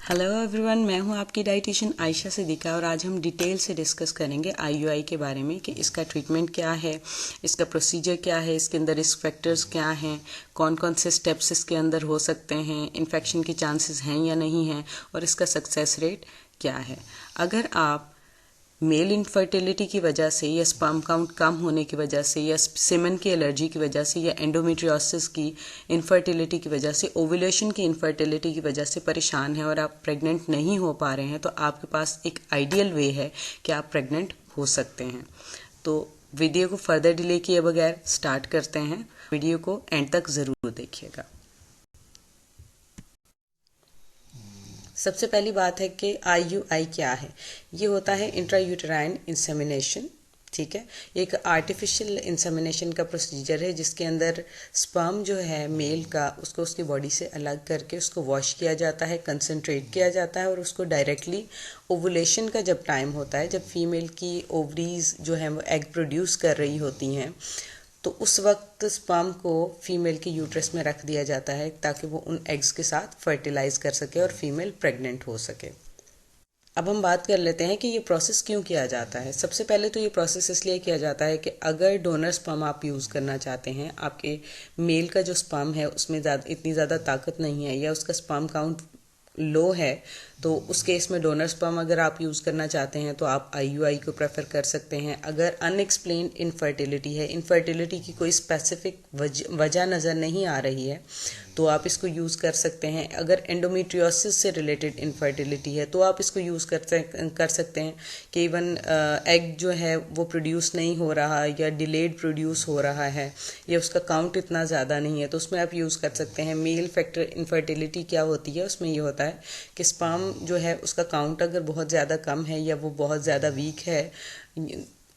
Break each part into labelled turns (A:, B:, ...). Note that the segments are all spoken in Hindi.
A: हेलो एवरीवन, मैं हूं आपकी डाइटिशियन आयशा सिद्दीका और आज हम डिटेल से डिस्कस करेंगे आईयूआई के बारे में कि इसका ट्रीटमेंट क्या है, इसका प्रोसीजर क्या है, इसके अंदर रिस्क फैक्टर्स क्या हैं, कौन कौन से स्टेप्स इसके अंदर हो सकते हैं, इन्फेक्शन के चांसेस हैं या नहीं हैं और इसका सक्सेस रेट क्या है। अगर आप मेल इनफर्टिलिटी की वजह से या स्पर्म काउंट कम होने की वजह से या सीमेन की एलर्जी की वजह से या एंडोमेट्रियोसिस की इनफर्टिलिटी की वजह से, ओव्यूलेशन की इनफर्टिलिटी की वजह से परेशान हैं और आप प्रेग्नेंट नहीं हो पा रहे हैं, तो आपके पास एक आइडियल वे है कि आप प्रेग्नेंट हो सकते हैं। तो वीडियो को फर्दर डिले किए बगैर स्टार्ट करते हैं। वीडियो को एंड तक ज़रूर देखिएगा। सबसे पहली बात है कि आईयूआई क्या है। ये होता है इंट्रायूटेराइन इंसेमिनेशन। ठीक है, ये एक आर्टिफिशियल इंसेमिनेशन का प्रोसीजर है जिसके अंदर स्पर्म जो है मेल का, उसको उसकी बॉडी से अलग करके उसको वॉश किया जाता है, कंसंट्रेट किया जाता है और उसको डायरेक्टली ओवुलेशन का जब टाइम होता है, जब फीमेल की ओवरीज जो है वो एग प्रोड्यूस कर रही होती हैं, तो उस वक्त स्पर्म को फीमेल के यूट्रस में रख दिया जाता है ताकि वो उन एग्स के साथ फर्टिलाइज कर सके और फीमेल प्रेग्नेंट हो सके। अब हम बात कर लेते हैं कि ये प्रोसेस क्यों किया जाता है। सबसे पहले तो ये प्रोसेस इसलिए किया जाता है कि अगर डोनर स्पर्म आप यूज़ करना चाहते हैं, आपके मेल का जो स्पर्म है उसमें इतनी ज़्यादा ताकत नहीं है या उसका स्पर्म काउंट लो है, तो उस केस में डोनर स्पर्म अगर आप यूज़ करना चाहते हैं तो आप आईयूआई को प्रेफर कर सकते हैं। अगर अनएक्सप्लेन्ड इनफर्टिलिटी है, इनफर्टिलिटी की कोई स्पेसिफिक वजह नज़र नहीं आ रही है, तो आप इसको यूज़ कर सकते हैं। अगर एंडोमेट्रियोसिस से रिलेटेड इनफर्टिलिटी है तो आप इसको यूज़ कर सकते हैं कि इवन एग जो है वो प्रोड्यूस नहीं हो रहा या डिलेड प्रोड्यूस हो रहा है या उसका काउंट इतना ज़्यादा नहीं है, तो उसमें आप यूज़ कर सकते हैं। मेल फैक्टर इनफर्टिलिटी क्या होती है, उसमें ये होता है कि स्पर्म जो है उसका काउंट अगर बहुत ज़्यादा कम है या वो बहुत ज़्यादा वीक है,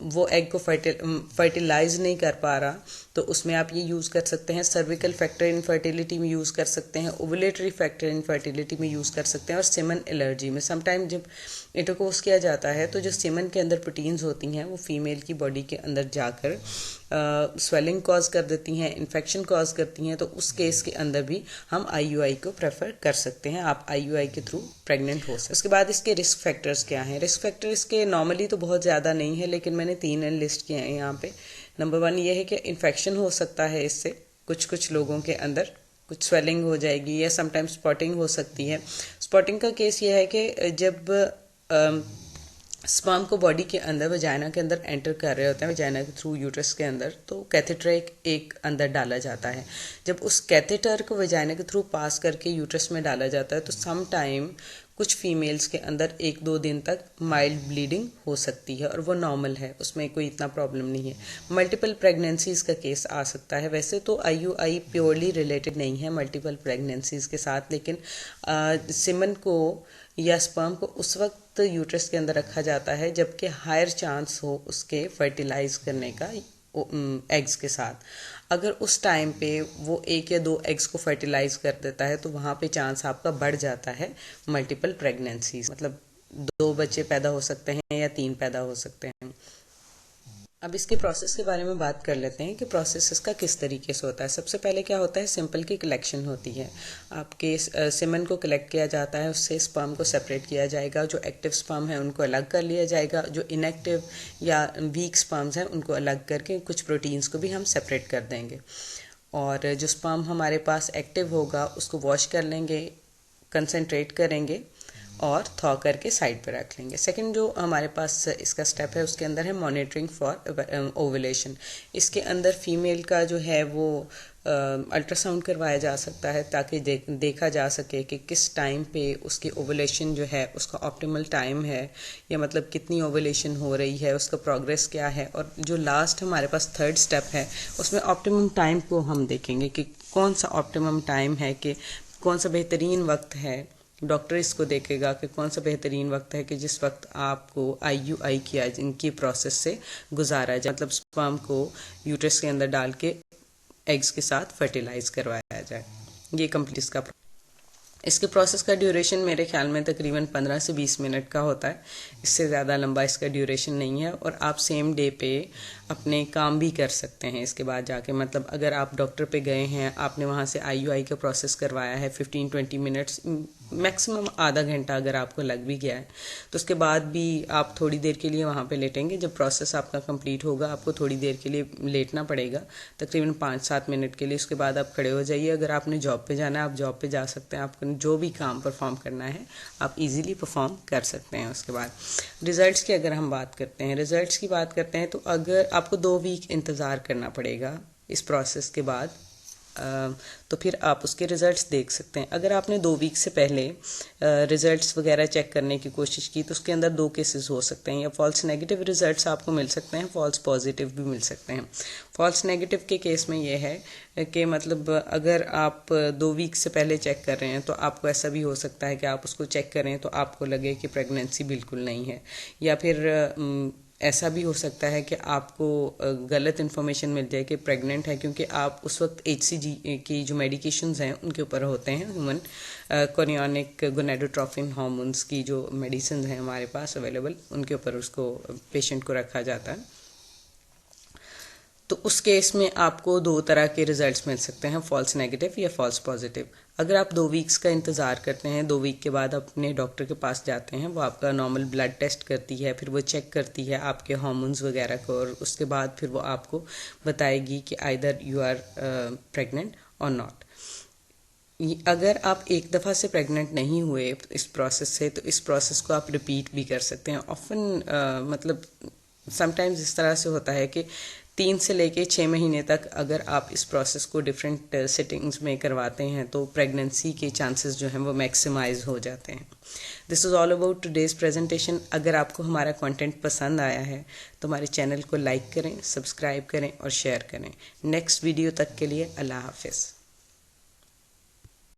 A: वो एग को फर्टिलाइज नहीं कर पा रहा, तो उसमें आप ये यूज़ कर सकते हैं। सर्विकल फैक्टर इनफर्टिलिटी में यूज़ कर सकते हैं, ओवुलेटरी फैक्टर इनफर्टिलिटी में यूज़ कर सकते हैं और सीमन एलर्जी में। समटाइम जब इंटरकोर्स किया जाता है तो जो सीमन के अंदर प्रोटीन्स होती हैं वो फीमेल की बॉडी के अंदर जाकर स्वेलिंग कॉज कर देती हैं, इन्फेक्शन कॉज करती हैं, तो उस केस के अंदर भी हम आईयूआई को प्रेफर कर सकते हैं। आप आईयूआई के थ्रू प्रेग्नेंट हो सकते हैं। उसके बाद इसके रिस्क फैक्टर्स क्या हैं। रिस्क फैक्टर इसके नॉर्मली तो बहुत ज़्यादा नहीं है, लेकिन मैंने 3 लिस्ट किए हैं यहाँ पे। नंबर 1 ये है कि इन्फेक्शन हो सकता है इससे, कुछ लोगों के अंदर कुछ स्वेलिंग हो जाएगी या समटाइम्स स्पॉटिंग हो सकती है। स्पॉटिंग का केस ये है कि जब स्पर्म को बॉडी के अंदर, वजाइना के अंदर एंटर कर रहे होते हैं, वजाइना के थ्रू यूट्रस के अंदर, तो कैथेटर एक अंदर डाला जाता है। जब उस कैथेटर को वजाइना के थ्रू पास करके यूट्रस में डाला जाता है तो सम टाइम कुछ फीमेल्स के अंदर 1-2 दिन तक माइल्ड ब्लीडिंग हो सकती है और वो नॉर्मल है, उसमें कोई इतना प्रॉब्लम नहीं है। मल्टीपल प्रेगनेंसीज का केस आ सकता है। वैसे तो आईयूआई प्योरली रिलेटेड नहीं है मल्टीपल प्रेगनेंसीज के साथ, लेकिन सीमन को या स्पर्म को उस वक्त यूट्रस के अंदर रखा जाता है जबकि हायर चांस हो उसके फर्टिलाइज करने का एग्स के साथ। अगर उस टाइम पे वो 1 या 2 एग्स को फर्टिलाइज कर देता है तो वहाँ पे चांस आपका बढ़ जाता है मल्टीपल प्रेगनेंसीज, मतलब 2 बच्चे पैदा हो सकते हैं या 3 पैदा हो सकते हैं। अब इसके प्रोसेस के बारे में बात कर लेते हैं कि प्रोसेस इसका किस तरीके से होता है। सबसे पहले क्या होता है, सिंपल की कलेक्शन होती है। आपके सीमन को कलेक्ट किया जाता है, उससे स्पर्म को सेपरेट किया जाएगा। जो एक्टिव स्पर्म है उनको अलग कर लिया जाएगा, जो इनएक्टिव या वीक स्पर्म्स हैं उनको अलग करके कुछ प्रोटीन्स को भी हम सेपरेट कर देंगे। और जो स्पर्म हमारे पास एक्टिव होगा उसको वॉश कर लेंगे, कंसनट्रेट करेंगे और थॉ करके साइड पर रख लेंगे। सेकंड जो हमारे पास इसका स्टेप है उसके अंदर है मॉनिटरिंग फॉर ओवुलेशन। इसके अंदर फीमेल का जो है वो अल्ट्रासाउंड करवाया जा सकता है ताकि देखा जा सके कि किस टाइम पे उसकी ओवुलेशन जो है उसका ऑप्टिमल टाइम है, या मतलब कितनी ओवुलेशन हो रही है, उसका प्रोग्रेस क्या है। और जो लास्ट हमारे पास थर्ड स्टेप है उसमें ऑप्टिमम टाइम को हम देखेंगे कि कौन सा ऑप्टिमम टाइम है, कि कौन सा बेहतरीन वक्त है। डॉक्टर इसको देखेगा कि कौन सा बेहतरीन वक्त है कि जिस वक्त आपको आईयूआई किया इनकी प्रोसेस से गुजारा जाए, मतलब स्पर्म को यूट्रस के अंदर डाल के एग्स के साथ फर्टिलाइज करवाया जाए। ये कंप्लीट इसके प्रोसेस का ड्यूरेशन मेरे ख्याल में तकरीबन 15 से 20 मिनट का होता है, इससे ज़्यादा लंबा इसका ड्यूरेशन नहीं है। और आप सेम डे पे अपने काम भी कर सकते हैं इसके बाद जाके। मतलब अगर आप डॉक्टर पे गए हैं, आपने वहाँ से IUI का प्रोसेस करवाया है, 15-20 मिनट्स मैक्सिमम आधा घंटा अगर आपको लग भी गया है, तो उसके बाद भी आप थोड़ी देर के लिए वहाँ पे लेटेंगे। जब प्रोसेस आपका कंप्लीट होगा आपको थोड़ी देर के लिए लेटना पड़ेगा, तकरीबन 5-7 मिनट के लिए। उसके बाद आप खड़े हो जाइए। अगर आपने जॉब पे जाना है आप जॉब पे जा सकते हैं। आपको जो भी काम परफॉर्म करना है आप इजीली परफॉर्म कर सकते हैं। उसके बाद रिजल्ट्स की अगर हम बात करते हैं, रिजल्ट्स की बात करते हैं तो अगर आपको 2 वीक इंतज़ार करना पड़ेगा इस प्रोसेस के बाद, तो फिर आप उसके रिज़ल्ट्स देख सकते हैं। अगर आपने 2 वीक से पहले रिज़ल्ट्स वगैरह चेक करने की कोशिश की तो उसके अंदर 2 केसेस हो सकते हैं, या फॉल्स नेगेटिव रिज़ल्ट्स आपको मिल सकते हैं, फॉल्स पॉजिटिव भी मिल सकते हैं। फॉल्स नेगेटिव के केस में ये है कि मतलब अगर आप 2 वीक से पहले चेक कर रहे हैं तो आपको ऐसा भी हो सकता है कि आप उसको चेक करें तो आपको लगे कि प्रेगनेंसी बिल्कुल नहीं है, या फिर ऐसा भी हो सकता है कि आपको गलत इन्फॉर्मेशन मिल जाए कि प्रेग्नेंट है, क्योंकि आप उस वक्त HCG की जो मेडिकेशंस हैं उनके ऊपर होते हैं। ह्यूमन कोरियोनिक गोनेडोट्रोपिन हार्मोन्स की जो मेडिसिन हैं हमारे पास अवेलेबल, उनके ऊपर उसको पेशेंट को रखा जाता है। तो उस केस में आपको 2 तरह के रिजल्ट्स मिल सकते हैं, फॉल्स नेगेटिव या फॉल्स पॉजिटिव। अगर आप 2 वीक्स का इंतज़ार करते हैं, 2 वीक के बाद अपने डॉक्टर के पास जाते हैं, वो आपका नॉर्मल ब्लड टेस्ट करती है, फिर वो चेक करती है आपके हार्मोन्स वगैरह को, और उसके बाद फिर वो आपको बताएगी कि आइदर यू आर प्रेग्नेंट और नॉट। अगर आप एक दफ़ा से प्रेग्नेंट नहीं हुए इस प्रोसेस से, तो इस प्रोसेस को आप रिपीट भी कर सकते हैं। ऑफन मतलब समटाइम्स इस तरह से होता है कि 3 से लेके 6 महीने तक अगर आप इस प्रोसेस को डिफरेंट सेटिंग्स में करवाते हैं तो प्रेगनेंसी के चांसेस जो हैं वो मैक्सिमाइज हो जाते हैं। This is all about today's presentation. अगर आपको हमारा कंटेंट पसंद आया है तो हमारे चैनल को लाइक करें, सब्सक्राइब करें और शेयर करें। नेक्स्ट वीडियो तक के लिए अल्लाह हाफिज़।